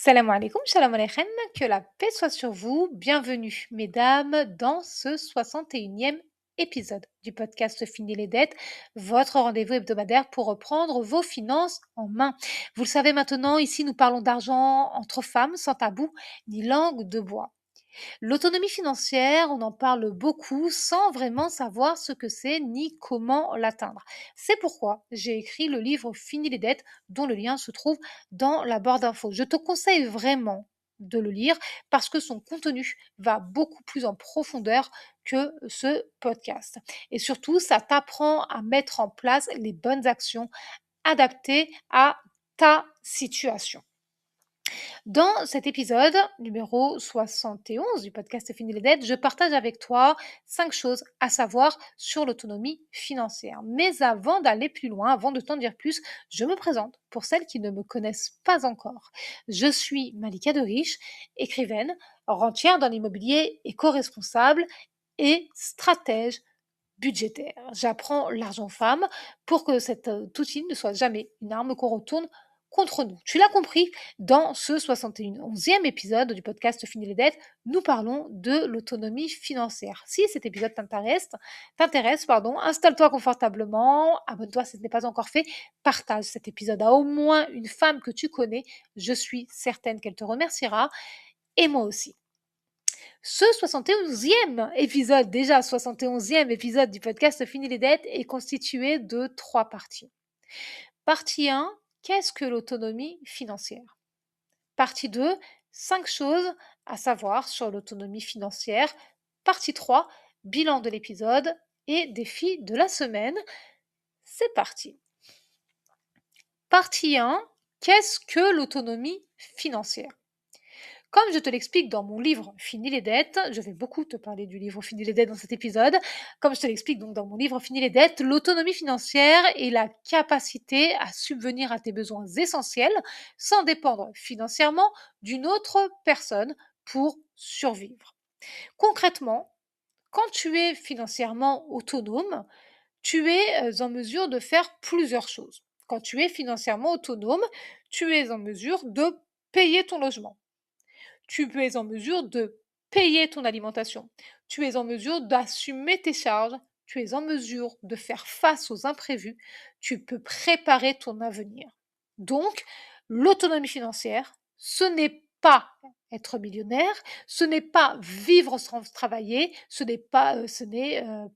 Salam alaikum, shalom aleichem, que la paix soit sur vous. Bienvenue, mesdames, dans ce 61e épisode du podcast Fini les dettes, votre rendez-vous hebdomadaire pour reprendre vos finances en main. Vous le savez maintenant, ici nous parlons d'argent entre femmes, sans tabou ni langue de bois. L'autonomie financière, on en parle beaucoup sans vraiment savoir ce que c'est ni comment l'atteindre. C'est pourquoi j'ai écrit le livre Fini les dettes, dont le lien se trouve dans la barre d'infos. Je te conseille vraiment de le lire parce que son contenu va beaucoup plus en profondeur que ce podcast. Et surtout, ça t'apprend à mettre en place les bonnes actions adaptées à ta situation. Dans cet épisode numéro 71 du podcast Fini les dettes, je partage avec toi 5 choses à savoir sur l'autonomie financière. Mais avant d'aller plus loin, avant de t'en dire plus, je me présente pour celles qui ne me connaissent pas encore. Je suis Malika de Riche, écrivaine, rentière dans l'immobilier, éco-responsable et stratège budgétaire. J'apprends l'argent aux femmes pour que cet outil ne soit jamais une arme qu'on retourne contre nous. Tu l'as compris, dans ce 71e épisode du podcast Fini les dettes, nous parlons de l'autonomie financière. Si cet épisode t'intéresse, installe-toi confortablement, abonne-toi si ce n'est pas encore fait, partage cet épisode à au moins une femme que tu connais. Je suis certaine qu'elle te remerciera et moi aussi. Ce 71e épisode, déjà 71e épisode du podcast Fini les dettes, est constitué de 3 parties. Partie 1, qu'est-ce que l'autonomie financière? Partie 2, 5 choses à savoir sur l'autonomie financière. Partie 3, bilan de l'épisode et défi de la semaine. C'est parti. Partie 1, qu'est-ce que l'autonomie financière? Comme je te l'explique dans mon livre Fini les dettes, je vais beaucoup te parler du livre Fini les dettes dans cet épisode. Comme je te l'explique donc dans mon livre Fini les dettes, l'autonomie financière est la capacité à subvenir à tes besoins essentiels sans dépendre financièrement d'une autre personne pour survivre. Concrètement, quand tu es financièrement autonome, tu es en mesure de faire plusieurs choses. Quand tu es financièrement autonome, tu es en mesure de payer ton logement. Tu es en mesure de payer ton alimentation. Tu es en mesure d'assumer tes charges. Tu es en mesure de faire face aux imprévus. Tu peux préparer ton avenir. Donc, l'autonomie financière, ce n'est pas être millionnaire, ce n'est pas vivre sans travailler, ce n'est pas ne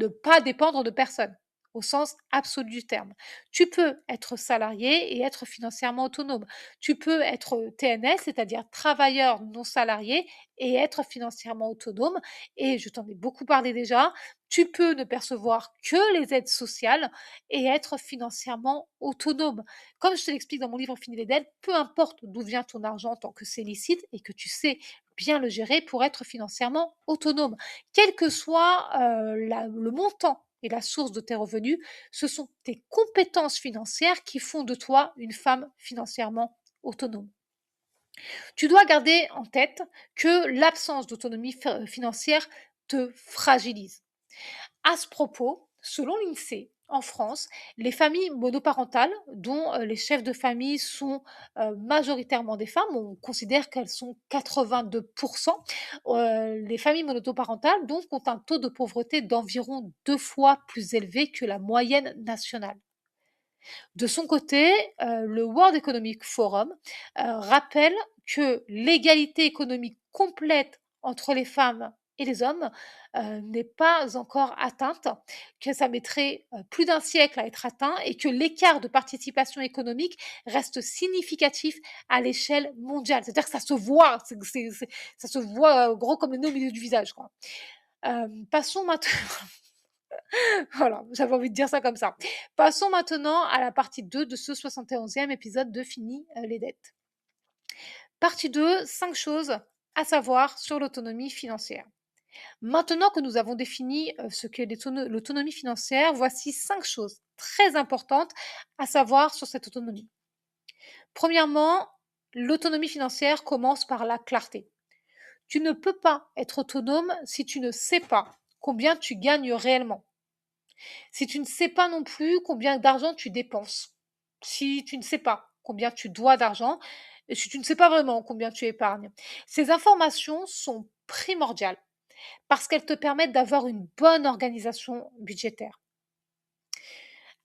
pas dépendre de personne au sens absolu du terme. Tu peux être salarié et être financièrement autonome. Tu peux être TNS, c'est-à-dire travailleur non salarié, et être financièrement autonome. Et je t'en ai beaucoup parlé déjà. Tu peux ne percevoir que les aides sociales et être financièrement autonome. Comme je te l'explique dans mon livre Fini les dettes, peu importe d'où vient ton argent tant que c'est licite et que tu sais bien le gérer pour être financièrement autonome. Quel que soit le montant et la source de tes revenus, ce sont tes compétences financières qui font de toi une femme financièrement autonome. Tu dois garder en tête que l'absence d'autonomie financière te fragilise. À ce propos, selon l'INSEE, en France, les familles monoparentales, dont les chefs de famille sont majoritairement des femmes, on considère qu'elles sont 82%, les familles monoparentales donc ont un taux de pauvreté d'environ 2 fois plus élevé que la moyenne nationale. De son côté, le World Economic Forum rappelle que l'égalité économique complète entre les femmes et les hommes n'est pas encore atteinte, que ça mettrait plus d'un siècle à être atteint et que l'écart de participation économique reste significatif à l'échelle mondiale. C'est-à-dire que ça se voit, ça se voit gros comme le nez au milieu du visage, quoi. Passons maintenant voilà, j'avais envie de dire ça comme ça. Passons maintenant à la partie 2 de ce 71e épisode de Fini les dettes. Partie 2, 5 choses à savoir sur l'autonomie financière. Maintenant que nous avons défini ce qu'est l'autonomie financière, voici 5 choses très importantes à savoir sur cette autonomie. Premièrement, l'autonomie financière commence par la clarté. Tu ne peux pas être autonome si tu ne sais pas combien tu gagnes réellement. Si tu ne sais pas non plus combien d'argent tu dépenses, si tu ne sais pas combien tu dois d'argent, et si tu ne sais pas vraiment combien tu épargnes. Ces informations sont primordiales parce qu'elles te permettent d'avoir une bonne organisation budgétaire.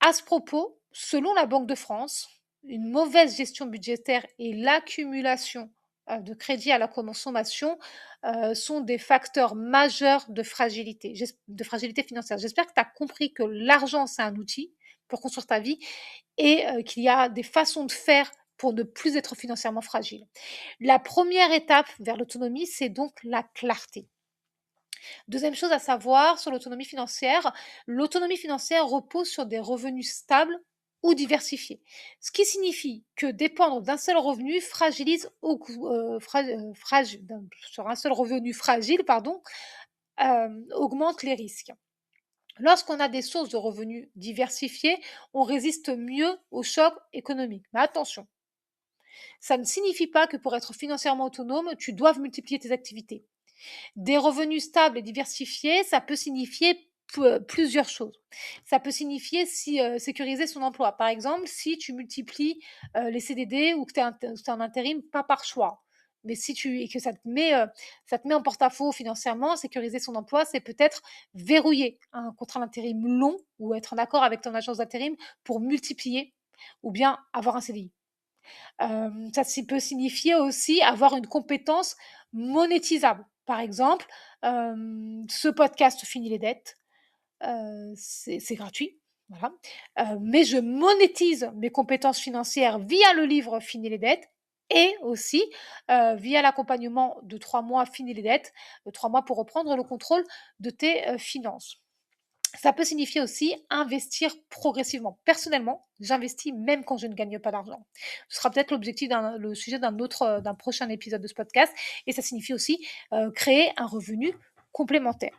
À ce propos, selon la Banque de France, une mauvaise gestion budgétaire et l'accumulation de crédits à la consommation sont des facteurs majeurs de fragilité financière. J'espère que tu as compris que l'argent, c'est un outil pour construire ta vie et qu'il y a des façons de faire pour ne plus être financièrement fragile. La première étape vers l'autonomie, c'est donc la clarté. Deuxième chose à savoir sur l'autonomie financière repose sur des revenus stables ou diversifiés. Ce qui signifie que dépendre d'un seul revenu sur un seul revenu fragile, augmente les risques. Lorsqu'on a des sources de revenus diversifiées, on résiste mieux aux chocs économiques. Mais attention, ça ne signifie pas que pour être financièrement autonome, tu dois multiplier tes activités. Des revenus stables et diversifiés, ça peut signifier plusieurs choses. Ça peut signifier sécuriser son emploi. Par exemple, si tu multiplies les CDD ou que tu es en intérim, pas par choix. Mais si tu et que ça te met en porte-à-faux financièrement, sécuriser son emploi, c'est peut-être verrouiller un contrat d'intérim long ou être en accord avec ton agence d'intérim pour multiplier ou bien avoir un CDI. Ça peut signifier aussi avoir une compétence monétisable. Par exemple, ce podcast finit les dettes, c'est gratuit, voilà. Mais je monétise mes compétences financières via le livre Fini les dettes et aussi via l'accompagnement de 3 mois Fini les dettes, 3 mois pour reprendre le contrôle de tes finances. Ça peut signifier aussi investir progressivement. Personnellement, j'investis même quand je ne gagne pas d'argent. Ce sera peut-être le sujet d'un prochain épisode de ce podcast. Et ça signifie aussi créer un revenu complémentaire.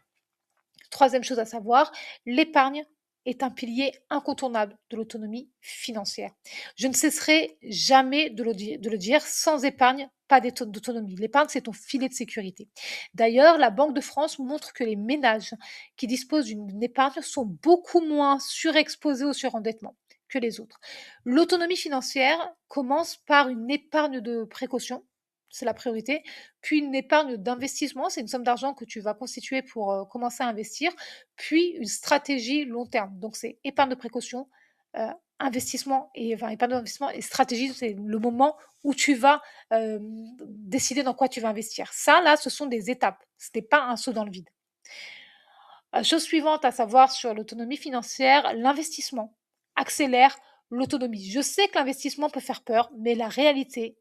Troisième chose à savoir, l'épargne est un pilier incontournable de l'autonomie financière. Je ne cesserai jamais de le dire, sans épargne, pas d'autonomie. L'épargne, c'est ton filet de sécurité. D'ailleurs, la Banque de France montre que les ménages qui disposent d'une épargne sont beaucoup moins surexposés au surendettement que les autres. L'autonomie financière commence par une épargne de précaution, c'est la priorité, puis une épargne d'investissement, c'est une somme d'argent que tu vas constituer pour commencer à investir, puis une stratégie long terme. Donc c'est épargne de précaution, épargne d'investissement et stratégie, c'est le moment où tu vas décider dans quoi tu vas investir. Ça, là, ce sont des étapes. Ce n'est pas un saut dans le vide. Chose suivante à savoir sur l'autonomie financière, l'investissement accélère l'autonomie. Je sais que l'investissement peut faire peur, mais la réalité,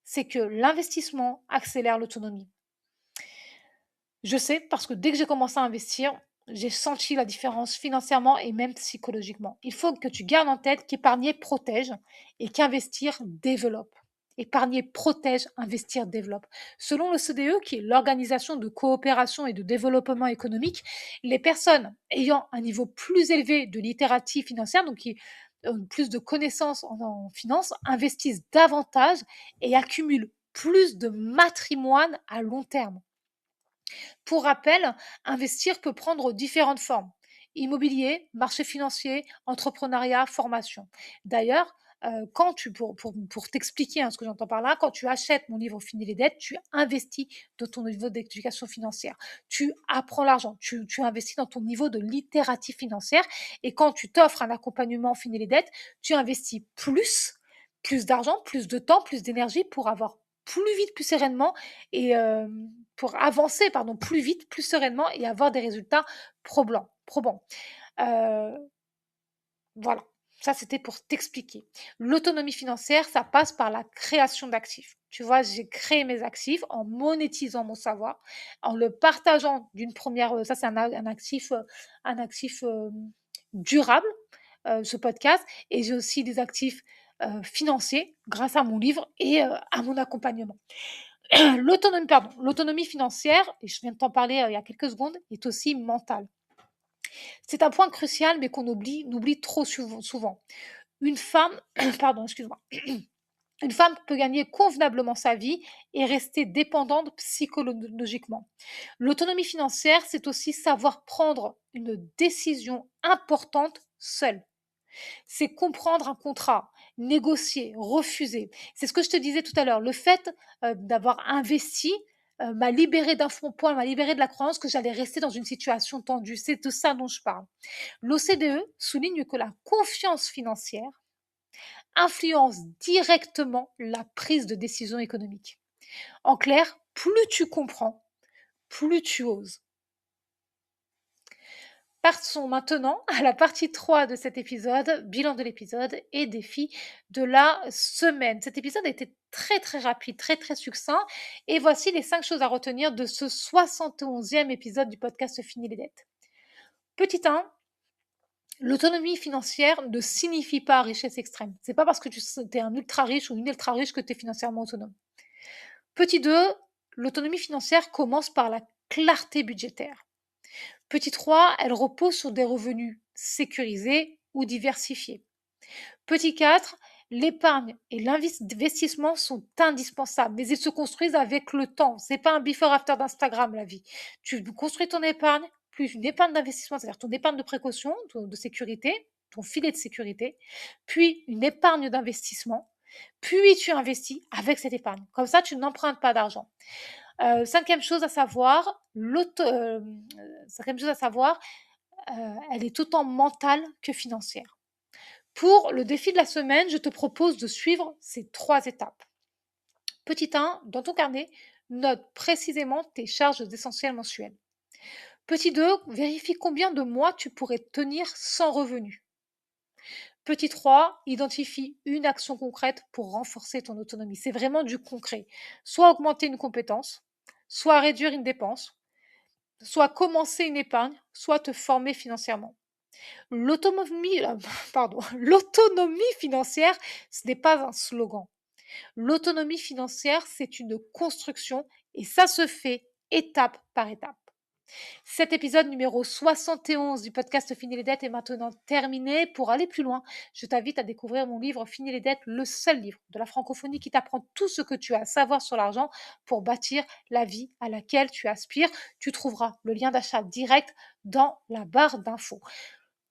c'est que l'investissement accélère l'autonomie. Je sais parce que dès que j'ai commencé à investir, j'ai senti la différence financièrement et même psychologiquement. Il faut que tu gardes en tête qu'épargner protège et qu'investir développe. Épargner protège, investir développe. Selon l'OCDE, qui est l'Organisation de coopération et de développement économique, les personnes ayant un niveau plus élevé de littératie financière, donc qui ont plus de connaissances en finance, investissent davantage et accumulent plus de matrimoine à long terme. Pour rappel, investir peut prendre différentes formes. Immobilier, marché financier, entrepreneuriat, formation. D'ailleurs, pour t'expliquer ce que j'entends par là, quand tu achètes mon livre Fini les dettes, tu investis dans ton niveau d'éducation financière. Tu apprends l'argent, tu investis dans ton niveau de littératie financière. Et quand tu t'offres un accompagnement Fini les dettes, tu investis plus d'argent, plus de temps, plus d'énergie pour avoir plus vite, plus sereinement et pour avancer plus vite, plus sereinement et avoir des résultats probants. Heu, voilà, ça c'était pour t'expliquer. L'autonomie financière, ça passe par la création d'actifs. Tu vois, j'ai créé mes actifs en monétisant mon savoir, en le partageant ça c'est un actif, durable, ce podcast et j'ai aussi des actifs, financiers grâce à mon livre et à mon accompagnement. L'autonomie financière, et je viens de t'en parler il y a quelques secondes, est aussi mentale. C'est un point crucial, mais qu'on oublie trop souvent. Une femme, pardon, excuse-moi. Une femme peut gagner convenablement sa vie et rester dépendante psychologiquement. L'autonomie financière, c'est aussi savoir prendre une décision importante seule. C'est comprendre un contrat négocier, refuser. C'est ce que je te disais tout à l'heure. Le fait d'avoir investi m'a libéré d'un fond point, m'a libéré de la croyance que j'allais rester dans une situation tendue. C'est de ça dont je parle. L'OCDE souligne que la confiance financière influence directement la prise de décision économique. En clair, plus tu comprends, plus tu oses. Passons maintenant à la partie 3 de cet épisode, bilan de l'épisode et défi de la semaine. Cet épisode a été très très rapide, très très succinct et voici les 5 choses à retenir de ce 71e épisode du podcast Fini les dettes. Petit 1, l'autonomie financière ne signifie pas richesse extrême. C'est pas parce que tu es un ultra riche ou une ultra riche que tu es financièrement autonome. Petit 2, l'autonomie financière commence par la clarté budgétaire. Petit 3, elle repose sur des revenus sécurisés ou diversifiés. Petit 4, l'épargne et l'investissement sont indispensables, mais ils se construisent avec le temps. C'est pas un before-after d'Instagram, la vie. Tu construis ton épargne, plus une épargne d'investissement, c'est-à-dire ton épargne de précaution, de sécurité, ton filet de sécurité, puis une épargne d'investissement, puis tu investis avec cette épargne. Comme ça, tu n'empruntes pas d'argent. Cinquième chose à savoir, elle est autant mentale que financière. Pour le défi de la semaine, je te propose de suivre ces 3 étapes. Petit 1, dans ton carnet, note précisément tes charges essentielles mensuelles. Petit 2, vérifie combien de mois tu pourrais tenir sans revenu. Petit 3, identifie une action concrète pour renforcer ton autonomie. C'est vraiment du concret. Soit augmenter une compétence, soit réduire une dépense, soit commencer une épargne, soit te former financièrement. L'autonomie, l'autonomie financière, ce n'est pas un slogan. L'autonomie financière, c'est une construction et ça se fait étape par étape. Cet épisode numéro 71 du podcast Fini les dettes est maintenant terminé. Pour aller plus loin, je t'invite à découvrir mon livre Fini les dettes, le seul livre de la francophonie qui t'apprend tout ce que tu as à savoir sur l'argent pour bâtir la vie à laquelle tu aspires. Tu trouveras le lien d'achat direct dans la barre d'infos.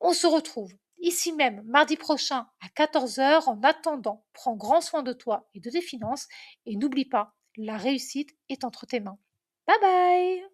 On se retrouve ici même mardi prochain à 14 h. En attendant, prends grand soin de toi et de tes finances et n'oublie pas, la réussite est entre tes mains. Bye bye!